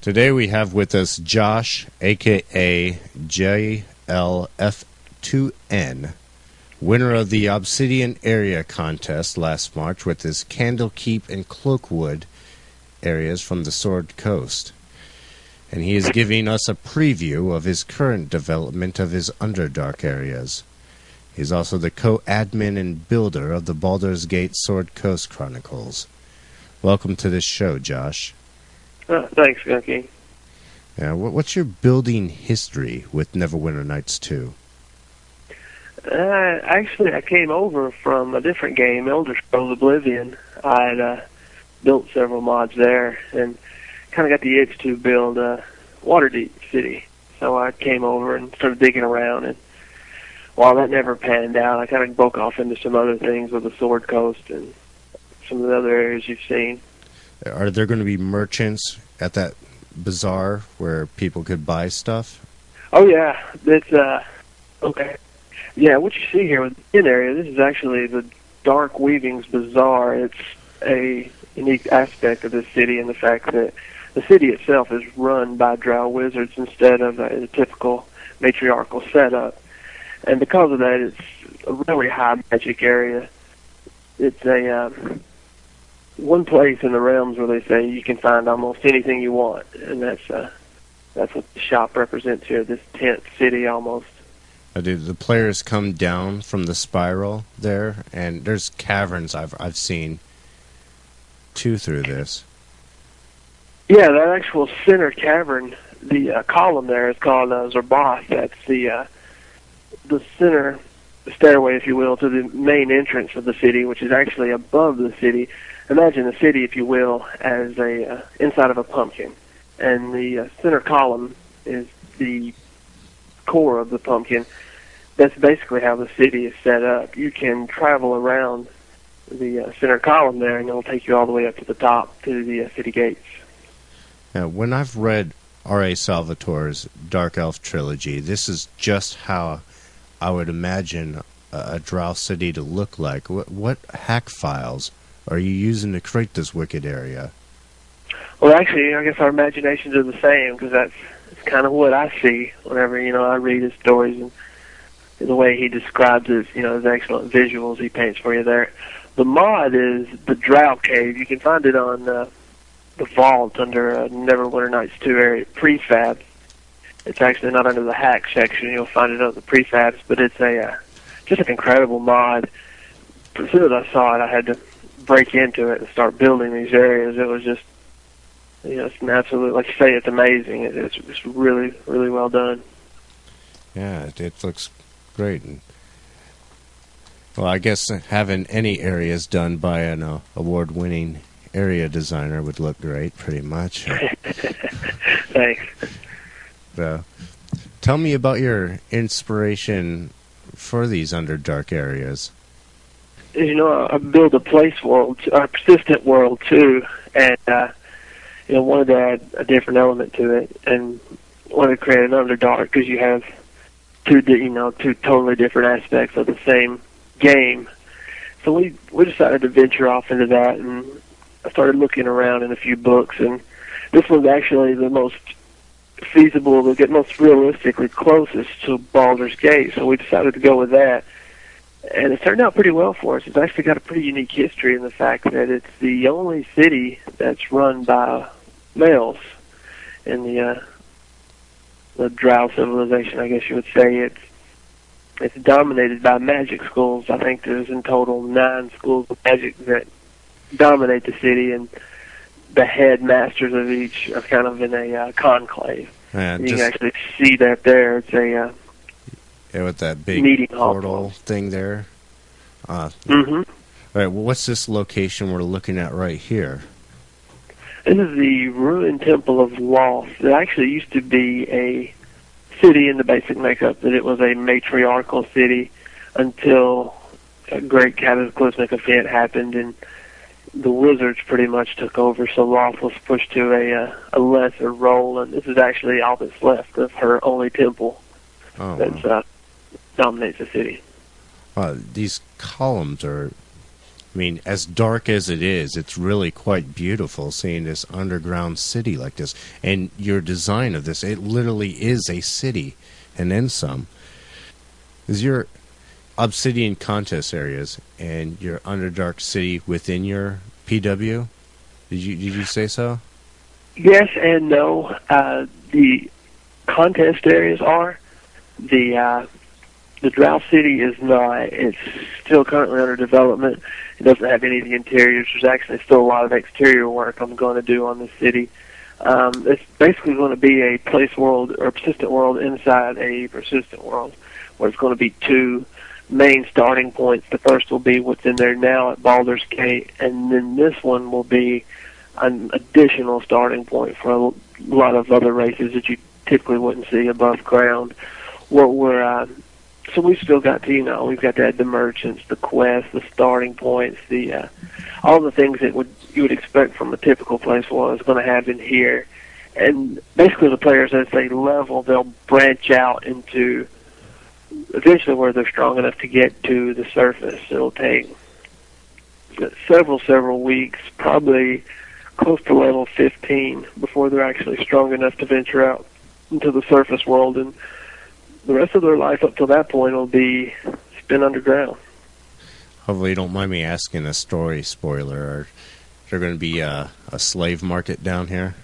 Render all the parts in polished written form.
Today we have with us Josh, aka JLF2N, winner of the Obsidian Area Contest last March with his Candlekeep and Cloakwood areas from the Sword Coast. And he is giving us a preview of his current development of his Underdark areas. He's also the co-admin and builder of the Baldur's Gate Sword Coast Chronicles. Welcome to this show, Josh. Thanks, Skunky. Yeah, what's your building history with Neverwinter Nights 2? Actually, I came over from a different game, Elder Scrolls Oblivion. I had built several mods there and kind of got the itch to build Waterdeep City. So I came over and started digging around, and while that never panned out, I kind of broke off into some other things with the Sword Coast and some of the other areas you've seen. Are there going to be merchants at that bazaar where people could buy stuff? Oh, yeah. It's, okay. Yeah, what you see here with the inn area, this is actually the Dark Weavings Bazaar. It's a unique aspect of this city in the fact that the city itself is run by drow wizards instead of a typical matriarchal setup. And because of that, it's a really high magic area. It's a one place in the realms where they say you can find almost anything you want, and that's what the shop represents here. This tent city almost. The players come down from the spiral there, and there's caverns I've seen too through this. Yeah, that actual center cavern, the column there is called Zerboth. That's the center stairway, if you will, to the main entrance of the city, which is actually above the city. Imagine the city, if you will, as a inside of a pumpkin, and the center column is the core of the pumpkin. That's basically how the city is set up. You can travel around the center column there, and it'll take you all the way up to the top to the city gates. Now, when I've read R.A. Salvatore's Dark Elf trilogy, this is just how I would imagine a drow city to look like. What hack files are you using to create this wicked area? Well, actually, I guess our imaginations are the same, because that's kind of what I see whenever, I read his stories and the way he describes it, his excellent visuals he paints for you there. The mod is the Drow Cave. You can find it on the vault under Neverwinter Nights 2 area prefab. It's actually not under the hack section. You'll find it under the prefabs, but it's just an incredible mod. As soon as I saw it, I had to break into it and start building these areas. It was just, it's an absolute, like you say, it's amazing. It's really, really well done. Yeah, it looks great. And, well, I guess having any areas done by an award-winning area designer would look great, pretty much. Thanks. Tell me about your inspiration for these Underdark areas. I built a place world, a persistent world too, and wanted to add a different element to it, and wanted to create an Underdark because you have two totally different aspects of the same game. So we decided to venture off into that, and I started looking around in a few books, and this was actually the most feasible, the most realistically closest to Baldur's Gate, so we decided to go with that. And it turned out pretty well for us. It's actually got a pretty unique history in the fact that it's the only city that's run by males in the Drow civilization, I guess you would say. It's dominated by magic schools. I think there's in total 9 schools of magic that dominate the city, and the headmasters of each are kind of in a conclave. Yeah, you can actually see that there. It's a with that big meeting portal thing there. Mm-hmm. All right, well, what's this location we're looking at right here? This is the ruined Temple of Loth. It actually used to be a city in the basic makeup, that it was a matriarchal city until a great cataclysmic event happened, and the wizards pretty much took over, so Loth was pushed to a lesser role, and this is actually all that's left of her only temple that dominates the city. These columns are I mean, as dark as it is, it's really quite beautiful seeing this underground city like this. And your design of this, it literally is a city, and then some. Is your Obsidian contest areas and your Underdark city within your PW? Did you say so? Yes and no. The contest areas are. The Drow City is not. It's still currently under development. It doesn't have any of the interiors. There's actually still a lot of exterior work I'm going to do on the city. It's basically going to be a place world or persistent world inside a persistent world, where it's going to be two main starting points. The first will be what's in there now at Baldur's Gate, and then this one will be an additional starting point for a lot of other races that you typically wouldn't see above ground. So we've still got to, we've got to add the merchants, the quests, the starting points, all the things that you would expect from a typical place world is going to have in here. And basically the players, as they level, they'll branch out into eventually where they're strong enough to get to the surface. It'll take several weeks, probably close to level 15, before they're actually strong enough to venture out into the surface world. And the rest of their life up till that point will be spent underground. Hopefully you don't mind me asking a story spoiler. Are there going to be a slave market down here?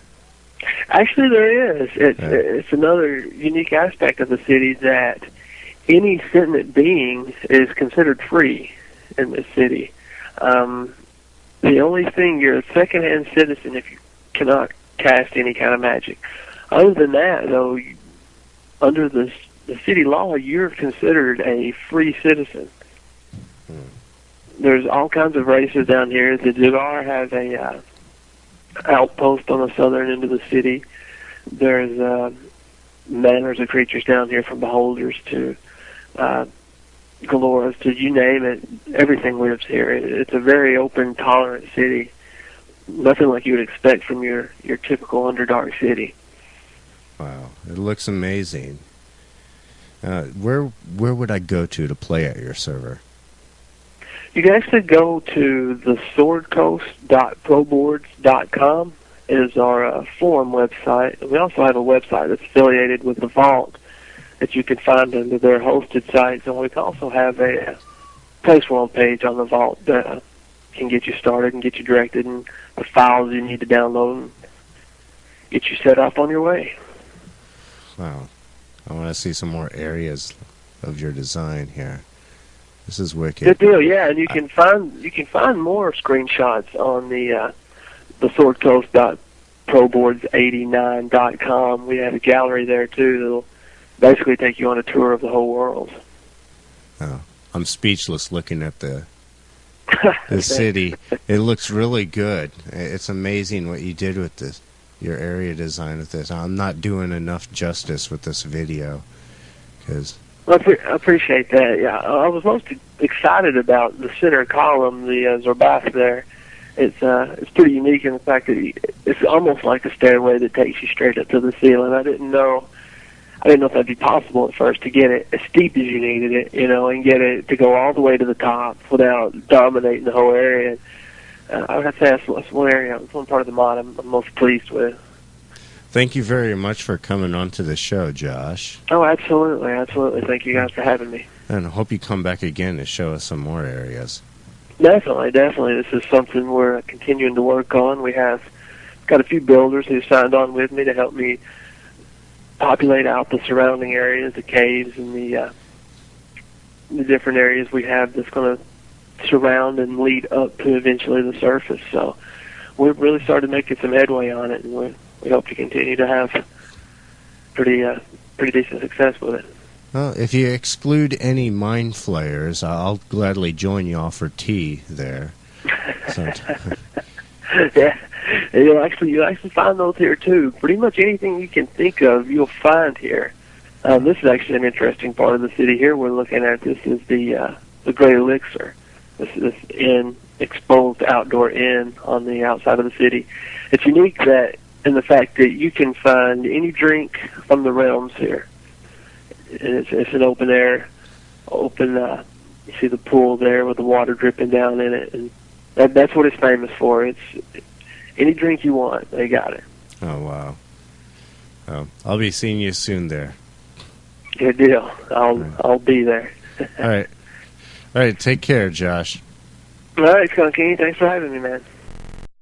Actually, there is. It's another unique aspect of the city that any sentient being is considered free in this city. The only thing, you're a second-hand citizen if you cannot cast any kind of magic. Other than that, though, under the city law, you're considered a free citizen. There's all kinds of races down here. The Dugar has a outpost on the southern end of the city. There's manners of creatures down here, from beholders to Galoras to you name it. Everything lives here. It's a very open, tolerant city. Nothing like you would expect from your typical Underdark city. Wow, it looks amazing. Where would I go to play at your server? You can actually go to the swordcoast.proboards.com. is our forum website. We also have a website that's affiliated with the Vault that you can find under their hosted sites, and we also have a place world page on the Vault that can get you started and get you directed and the files you need to download and get you set up on your way. Wow. I want to see some more areas of your design here. This is wicked. Good deal, yeah, and you can find more screenshots on the swordcoast.proboards89.com. We have a gallery there too that'll basically take you on a tour of the whole world. Oh, I'm speechless looking at the city. It looks really good. It's amazing what you did with this, your area design with this. I'm not doing enough justice with this video. Well, I appreciate that. Yeah, I was most excited about the center column, the Zorbath there. It's pretty unique in the fact that it's almost like a stairway that takes you straight up to the ceiling. I didn't know if that'd be possible at first to get it as steep as you needed it, and get it to go all the way to the top without dominating the whole area. I would have to say that's one area, one part of the mod I'm most pleased with. Thank you very much for coming on to the show, Josh. Oh, absolutely, absolutely. Thank you guys for having me. And I hope you come back again to show us some more areas. Definitely. This is something we're continuing to work on. We have got a few builders who signed on with me to help me populate out the surrounding areas, the caves, and the different areas we have that's going to surround and lead up to eventually the surface. So we've really started making some headway on it, and we hope to continue to have pretty decent success with it. Well, if you exclude any mind flayers, I'll gladly join you all for tea there. Yeah, you'll actually find those here too. Pretty much anything you can think of, you'll find here. This is actually an interesting part of the city here we're looking at. This is the Great Elixir. This is this exposed outdoor inn on the outside of the city. It's unique in the fact that you can find any drink from the realms here. It's an open air, you see the pool there with the water dripping down in it, and That's what it's famous for. It's any drink you want, they got it. Oh, wow. Oh, I'll be seeing you soon there. Good deal. I'll be there. All right. All right, take care, Josh. All right, Skunky. Thanks for having me, man.